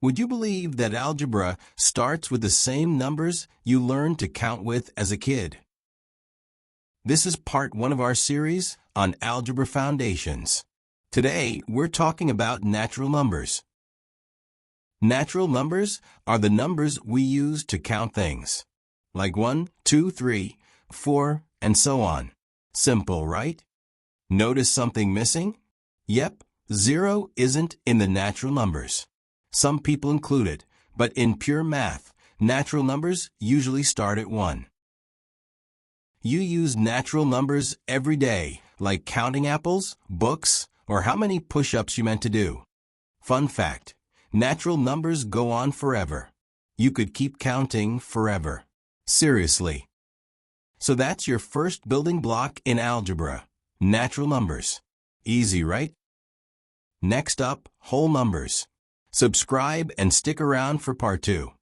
Would you believe that algebra starts with the same numbers you learned to count with as a kid? This is part 1 of our series on Algebra Foundations. Today, we're talking about natural numbers. Natural numbers are the numbers we use to count things, like 1, 2, 3, 4, and so on. Simple, right? Notice something missing? Yep, 0 isn't in the natural numbers. Some people include it, but in pure math, natural numbers usually start at 1. You use natural numbers every day, like counting apples, books, or how many push-ups you meant to do. Fun fact, natural numbers go on forever. You could keep counting forever. Seriously. So that's your first building block in algebra, natural numbers. Easy, right? Next up, whole numbers. Subscribe and stick around for part 2.